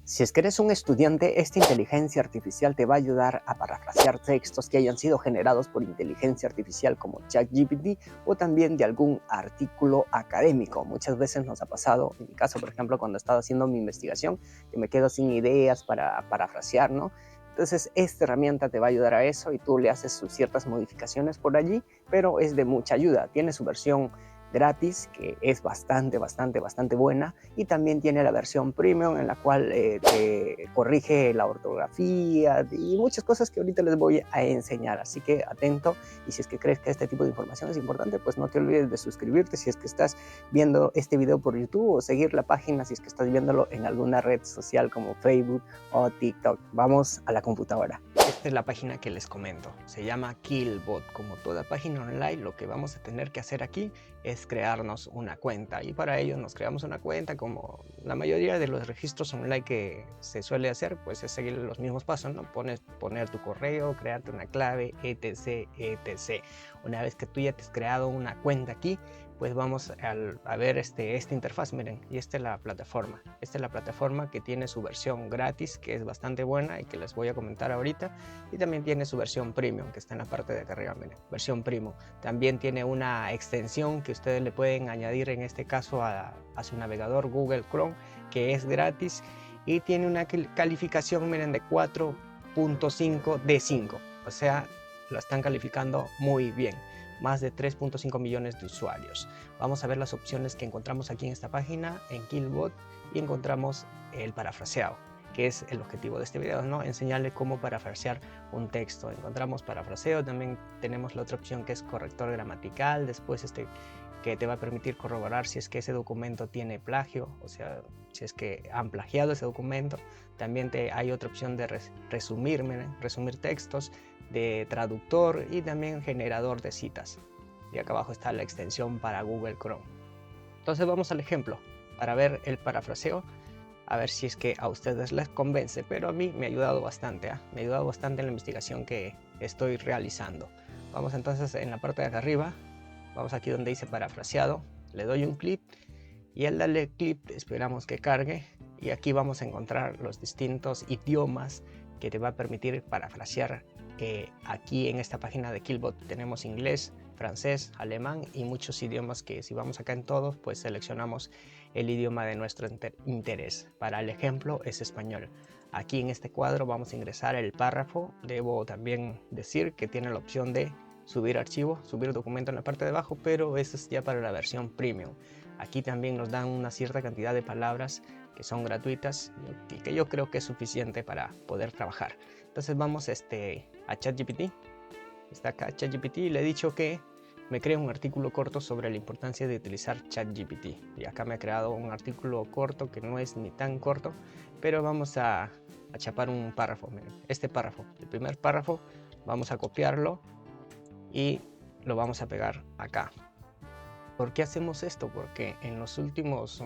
Si es que eres un estudiante, esta inteligencia artificial te va a ayudar a parafrasear textos que hayan sido generados por inteligencia artificial como ChatGPT o también de algún artículo académico. Muchas veces nos ha pasado, en mi caso, por ejemplo, cuando estaba haciendo mi investigación, que me quedo sin ideas para parafrasear, ¿no? Entonces, esta herramienta te va a ayudar a eso y tú le haces sus ciertas modificaciones por allí, pero es de mucha ayuda. Tiene su versión gratis, que es bastante buena, y también tiene la versión premium en la cual te corrige la ortografía y muchas cosas que ahorita les voy a enseñar, así que atento. Y si es que crees que este tipo de información es importante, pues no te olvides de suscribirte si es que estás viendo este video por YouTube, o seguir la página si es que estás viéndolo en alguna red social como Facebook o TikTok. Vamos a la computadora. Esta es la página que les comento, se llama Killbot. Como toda página online, lo que vamos a tener que hacer aquí es crearnos una cuenta, y para ello nos creamos una cuenta. Como la mayoría de los registros online que se suele hacer, pues es seguir los mismos pasos, ¿no? Poner tu correo, crearte una clave, etc, etc. Una vez que tú ya te has creado una cuenta aquí, pues vamos a ver esta interfaz. Miren, y esta es la plataforma. Esta es la plataforma que tiene su versión gratis, que es bastante buena y que les voy a comentar ahorita, y también tiene su versión premium, que está en la parte de acá arriba. Miren, versión premium. También tiene una extensión que ustedes le pueden añadir, en este caso a su navegador Google Chrome, que es gratis, y tiene una calificación, miren, de 4.5 de 5, o sea, lo están calificando muy bien. Más de 3.5 millones de usuarios. Vamos a ver las opciones que encontramos aquí en esta página, en Killbot, y encontramos el parafraseado, que es el objetivo de este video, ¿no? Enseñarle cómo parafrasear un texto. Encontramos parafraseo, también tenemos la otra opción que es corrector gramatical, después que te va a permitir corroborar si es que ese documento tiene plagio, o sea, si es que han plagiado ese documento. También hay otra opción de resumir textos, de traductor y también generador de citas. Y acá abajo está la extensión para Google Chrome. Entonces vamos al ejemplo para ver el parafraseo, a ver si es que a ustedes les convence, pero a mí me ha ayudado bastante, me ha ayudado bastante en la investigación que estoy realizando. Vamos entonces en la parte de acá arriba, vamos aquí donde dice parafraseado, le doy un clic, y al darle clic esperamos que cargue, y aquí vamos a encontrar los distintos idiomas que te va a permitir parafrasear. Aquí en esta página de Killbot tenemos inglés, francés, alemán y muchos idiomas, que si vamos acá en todos, pues seleccionamos el idioma de nuestro interés. Para el ejemplo es español. Aquí en este cuadro vamos a ingresar el párrafo. Debo también decir que tiene la opción de subir archivo, subir documento en la parte de abajo, pero eso es ya para la versión premium. Aquí también nos dan una cierta cantidad de palabras que son gratuitas y que yo creo que es suficiente para poder trabajar. Entonces vamos a ChatGPT. Está acá ChatGPT, y le he dicho que me cree un artículo corto sobre la importancia de utilizar ChatGPT. Y acá me ha creado un artículo corto que no es ni tan corto, pero vamos a chapar un párrafo. Miren, este párrafo, el primer párrafo, vamos a copiarlo y lo vamos a pegar acá. ¿Por qué hacemos esto? Porque en los últimos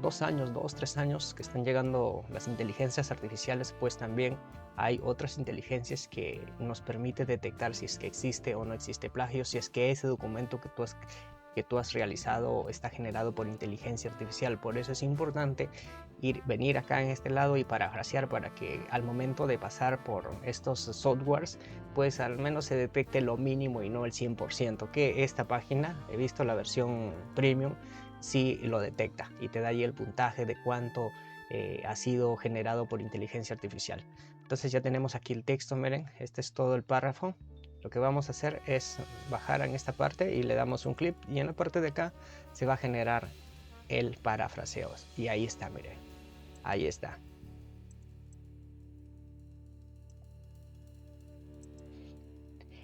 2 años, 3 años que están llegando las inteligencias artificiales, pues también hay otras inteligencias que nos permite detectar si es que existe o no existe plagio, si es que ese documento que tú has realizado está generado por inteligencia artificial. Por eso es importante venir acá en este lado y parafrasear, para que al momento de pasar por estos softwares, pues al menos se detecte lo mínimo y no el 100%, que esta página, he visto la versión premium, sí lo detecta y te da ahí el puntaje de cuánto ha sido generado por inteligencia artificial. Entonces ya tenemos aquí el texto, miren, este es todo el párrafo. Lo que vamos a hacer es bajar en esta parte y le damos un clic, y en la parte de acá se va a generar el parafraseo, y ahí está, miren, ahí está.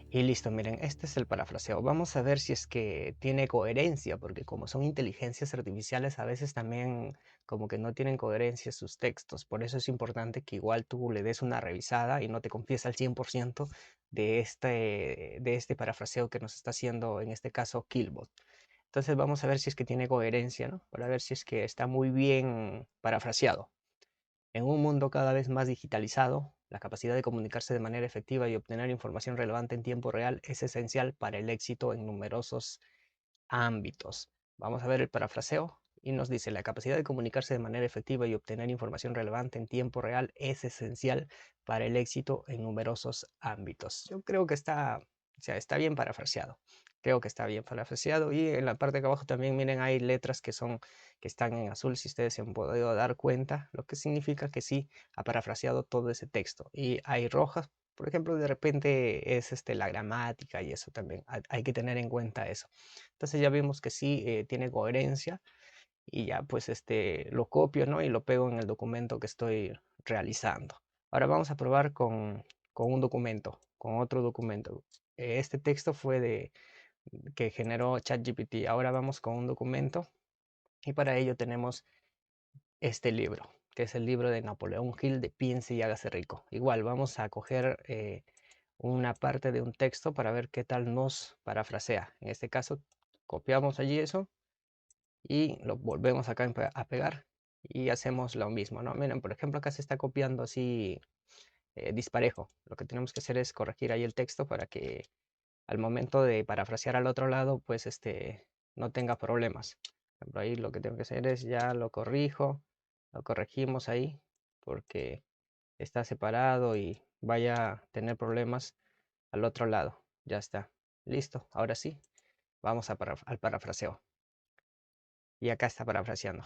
Y listo, miren, este es el parafraseo. Vamos a ver si es que tiene coherencia, porque como son inteligencias artificiales, a veces también como que no tienen coherencia sus textos. Por eso es importante que igual tú le des una revisada y no te confíes al 100% de este parafraseo que nos está haciendo, en este caso, Killbot. Entonces vamos a ver si es que tiene coherencia, ¿no? Para ver si es que está muy bien parafraseado. En un mundo cada vez más digitalizado, la capacidad de comunicarse de manera efectiva y obtener información relevante en tiempo real es esencial para el éxito en numerosos ámbitos. Vamos a ver el parafraseo. y nos dice: la capacidad de comunicarse de manera efectiva y obtener información relevante en tiempo real es esencial para el éxito en numerosos ámbitos. Yo creo que está, o sea, está bien parafraseado. Creo que está bien parafraseado. Y en la parte de abajo también, miren, hay letras que están en azul, si ustedes se han podido dar cuenta, lo que significa que sí ha parafraseado todo ese texto. Y hay rojas, por ejemplo, de repente es la gramática, y eso también hay que tener en cuenta eso. Entonces ya vimos que sí tiene coherencia, y ya pues lo copio, ¿no? Y lo pego en el documento que estoy realizando. Ahora vamos a probar con un documento, con otro documento. Este texto fue que generó ChatGPT. Ahora vamos con un documento, y para ello tenemos este libro, que es el libro de Napoleón Hill de Piense y hágase rico. Igual vamos a coger una parte de un texto para ver qué tal nos parafrasea. En este caso, copiamos allí eso y lo volvemos acá a pegar y hacemos lo mismo, ¿no? Miren, por ejemplo, acá se está copiando así disparejo. Lo que tenemos que hacer es corregir ahí el texto para que al momento de parafrasear al otro lado, pues no tenga problemas. Por ejemplo, ahí lo que tengo que hacer es ya lo corrijo, lo corregimos ahí, porque está separado y vaya a tener problemas al otro lado. Ya está. Listo. Ahora sí, vamos al parafraseo. Y acá está parafraseando.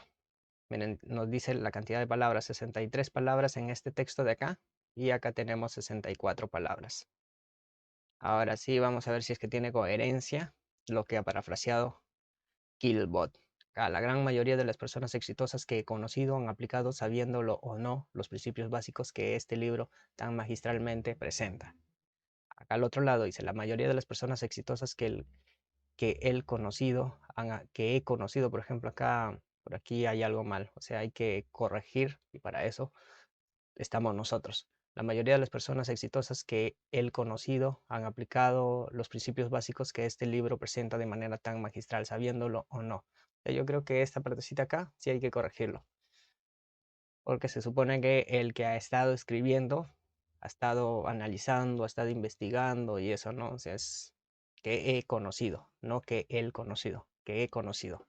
Miren, nos dice la cantidad de palabras: 63 palabras en este texto de acá, y acá tenemos 64 palabras. Ahora sí, vamos a ver si es que tiene coherencia lo que ha parafraseado Killbot. La gran mayoría de las personas exitosas que he conocido han aplicado, sabiéndolo o no, los principios básicos que este libro tan magistralmente presenta. Acá al otro lado dice: la mayoría de las personas exitosas que he conocido, por ejemplo, acá, por aquí hay algo mal, o sea, hay que corregir, y para eso estamos nosotros. La mayoría de las personas exitosas que he conocido han aplicado los principios básicos que este libro presenta de manera tan magistral, sabiéndolo o no. Yo creo que esta partecita acá sí hay que corregirlo, porque se supone que el que ha estado escribiendo, ha estado analizando, ha estado investigando y eso, ¿no? O sea, es que he conocido, no que él conocido, que he conocido.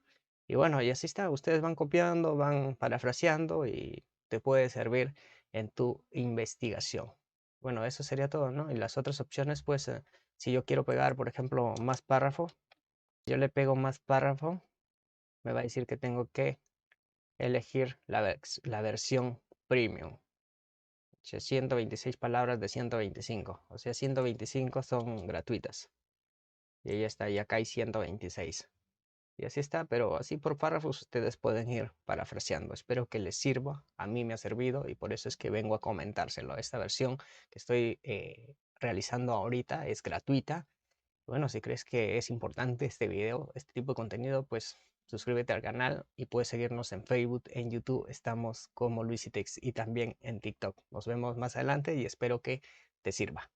Y bueno, y así está, ustedes van copiando, van parafraseando y te puede servir en tu investigación. Bueno, eso sería todo, ¿no? Y las otras opciones, pues, si yo quiero pegar, por ejemplo, más párrafo, yo le pego más párrafo, me va a decir que tengo que elegir la versión premium. 126 palabras de 125, o sea, 125 son gratuitas. Y ahí está, y acá hay 126. Y así está, pero así por párrafos ustedes pueden ir parafraseando. Espero que les sirva, a mí me ha servido y por eso es que vengo a comentárselo. Esta versión que estoy realizando ahorita es gratuita. Bueno, si crees que es importante este video, este tipo de contenido, pues suscríbete al canal y puedes seguirnos en Facebook, en YouTube, estamos como Luisitex, y también en TikTok. Nos vemos más adelante y espero que te sirva.